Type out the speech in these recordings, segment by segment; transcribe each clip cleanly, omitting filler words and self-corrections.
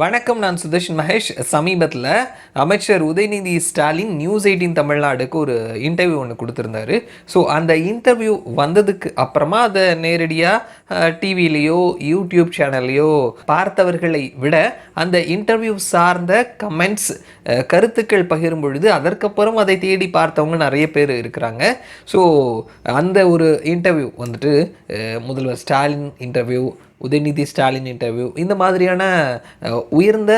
வணக்கம். நான் சுதர்ஷன் மகேஷ். சமீபத்தில் அமைச்சர் உதயநிதி ஸ்டாலின் நியூஸ் 18 தமிழ்நாடுக்கு ஒரு இன்டர்வியூ ஒன்று கொடுத்துருந்தாரு. ஸோ அந்த இன்டர்வியூ வந்ததுக்கு அப்புறமா அதை நேரடியாக டிவிலேயோ யூடியூப் சேனல்லையோ பார்த்தவர்களை விட அந்த இன்டர்வியூ சார்ந்த கமெண்ட்ஸ், கருத்துக்கள் பகிரும் பொழுது அதற்கப்புறம் அதை தேடி பார்த்தவங்க நிறைய பேர் இருக்கிறாங்க. ஸோ அந்த ஒரு இன்டர்வியூ வந்துட்டு முதல்வர் ஸ்டாலின் இன்டர்வியூ, உதயநிதி ஸ்டாலின் இன்டர்வியூ, இந்த மாதிரியான உயர்ந்த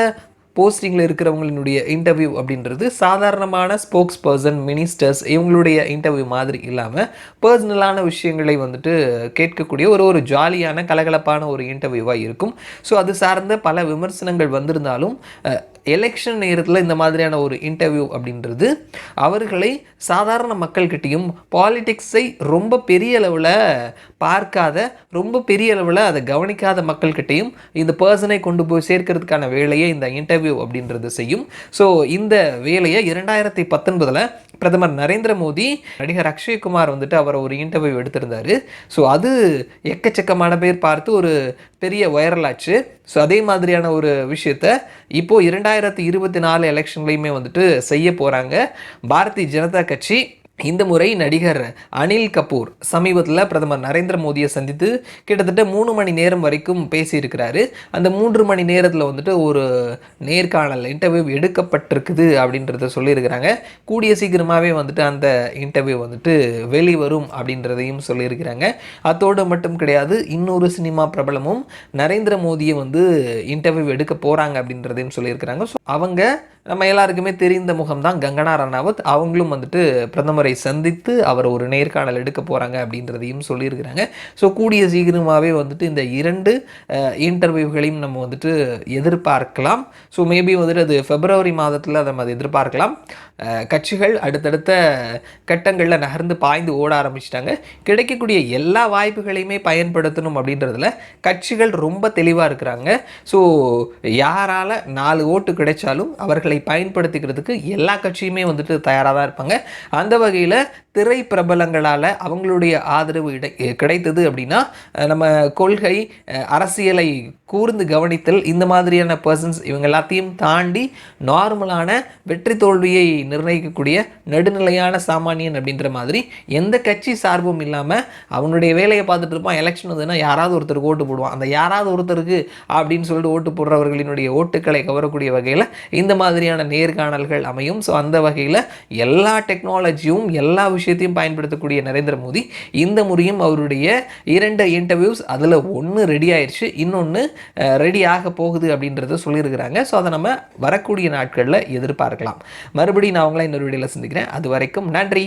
போஸ்டிங்கில் இருக்கிறவங்களினுடைய இன்டர்வியூ அப்படின்றது சாதாரணமான ஸ்போக்ஸ் பர்சன், மினிஸ்டர்ஸ் இவங்களுடைய இன்டர்வியூ மாதிரி இல்லாமல் பர்சனலான விஷயங்களை வந்துட்டு கேட்கக்கூடிய ஒரு ஜாலியான கலகலப்பான ஒரு இன்டர்வியூவாக இருக்கும். ஸோ அது சார்ந்த பல விமர்சனங்கள் வந்திருந்தாலும் எலெக்ஷன் நேரத்தில் இந்த மாதிரியான ஒரு இன்டர்வியூ அப்படின்றது அவர்களை சாதாரண மக்கள்கிட்டையும் பாலிடிக்ஸை ரொம்ப பெரிய அளவில் பார்க்காத, ரொம்ப பெரிய அளவில் அதை கவனிக்காத மக்கள்கிட்டையும் இந்த பர்சனை கொண்டு போய் சேர்க்கறதுக்கான வேலையை இந்த இன்டர்வியூ அப்படின்றது செய்யும். ஸோ இந்த வேலையை 2019 பிரதமர் நரேந்திர மோடி நடிகர் அக்ஷய்குமார் வந்துட்டு அவர் ஒரு இன்டர்வியூ எடுத்திருந்தார். ஸோ அது எக்கச்சக்கமான பேர் பார்த்து ஒரு பெரிய வைரல் ஆச்சு. ஸோ அதே மாதிரியான ஒரு விஷயத்தை இப்போது 2024 எலெக்ஷன்லையுமே வந்துட்டு செய்ய போகிறாங்க பாரதிய ஜனதா கட்சி. இந்த முறை நடிகர் அனில் கபூர் சமீபத்தில் பிரதமர் நரேந்திர மோடியை சந்தித்து கிட்டத்தட்ட 3 மணி நேரம் வரைக்கும் பேசியிருக்கிறாரு. அந்த 3 மணி நேரத்தில் வந்துட்டு ஒரு நேர்காணல் இன்டர்வியூ எடுக்கப்பட்டிருக்குது அப்படின்றத சொல்லியிருக்கிறாங்க. கூடிய சீக்கிரமாகவே வந்துட்டு அந்த இன்டர்வியூ வந்துட்டு வெளிவரும் அப்படின்றதையும் சொல்லியிருக்கிறாங்க. அதோடு மட்டும் கிடையாது, இன்னொரு சினிமா பிரபலமும் நரேந்திர மோடியை வந்து இன்டர்வியூ எடுக்க போகிறாங்க அப்படின்றதையும் சொல்லியிருக்கிறாங்க. ஸோ அவங்க நம்ம எல்லாருக்குமே தெரிந்த முகம்தான் கங்கனா ரனாவத். அவங்களும் வந்துட்டு பிரதமரை சந்தித்து அவர் ஒரு நேர்காணல் எடுக்க போகிறாங்க அப்படின்றதையும் சொல்லியிருக்கிறாங்க. ஸோ கூடிய சீக்கிரமாகவே வந்துட்டு இந்த 2 இன்டர்வியூகளையும் நம்ம வந்துட்டு எதிர்பார்க்கலாம். ஸோ மேபி வந்துட்டு அது பிப்ரவரி மாதத்தில் நம்ம அதை எதிர்பார்க்கலாம். கட்சிகள் அடுத்தடுத்த கட்டங்களில் நகர்ந்து பாய்ந்து ஓட ஆரம்பிச்சிட்டாங்க. கிடைக்கக்கூடிய எல்லா வாய்ப்புகளையுமே பயன்படுத்தணும் அப்படின்றதுல கட்சிகள் ரொம்ப தெளிவாக இருக்கிறாங்க. ஸோ யாரால் 4 ஓட்டு கிடைச்சாலும் அவர்களை பயன்படுத்திக்கிறதுக்கு எல்லா கட்சியுமே வந்துட்டு தயாராக தான் இருப்பாங்க. அந்த வகையில் திரை பிரபலங்களால் அவங்களுடைய ஆதரவு கிடைத்தது அப்படின்னா நம்ம கொள்கை, அரசியலை கூர்ந்து கவனித்தல், இந்த மாதிரியான பர்சன்ஸ் இவங்க எல்லாத்தையும் தாண்டி நார்மலான வெற்றி தோல்வியை நிர்ணயிக்கக்கூடிய நடுநிலையான சாமானியன் அப்படின்ற மாதிரி எந்த கட்சி சார்பும் இல்லாமல் அவனுடைய வேலையை பார்த்துட்டு இருப்பான். எலெக்ஷன் வந்ததுன்னா யாராவது ஒருத்தருக்கு ஓட்டு போடுவான். அந்த யாராவது ஒருத்தருக்கு அப்படின்னு சொல்லிட்டு ஓட்டு போடுறவர்களினுடைய ஓட்டுக்களை கவரக்கூடிய வகையில் இந்த மாதிரியான நேர்காணல்கள் அமையும். ஸோ அந்த வகையில் எல்லா டெக்னாலஜியும் எல்லா விஷயத்தையும் பயன்படுத்தக்கூடிய நரேந்திர மோடி இந்த முறையும் அவருடைய 2 இன்டர்வியூஸ், அதில் 1 ரெடி ஆயிடுச்சு, இன்னொன்று ரெடி ஆக போகுது அப்படின்றத சொல்லியிருக்கிறாங்க. ஸோ அதை நம்ம வரக்கூடிய நாட்களில் எதிர்பார்க்கலாம். மறுபடியும் நான் அவங்கள இன்னொரு வீடியோவில் சந்திக்கிறேன். அது வரைக்கும் நன்றி.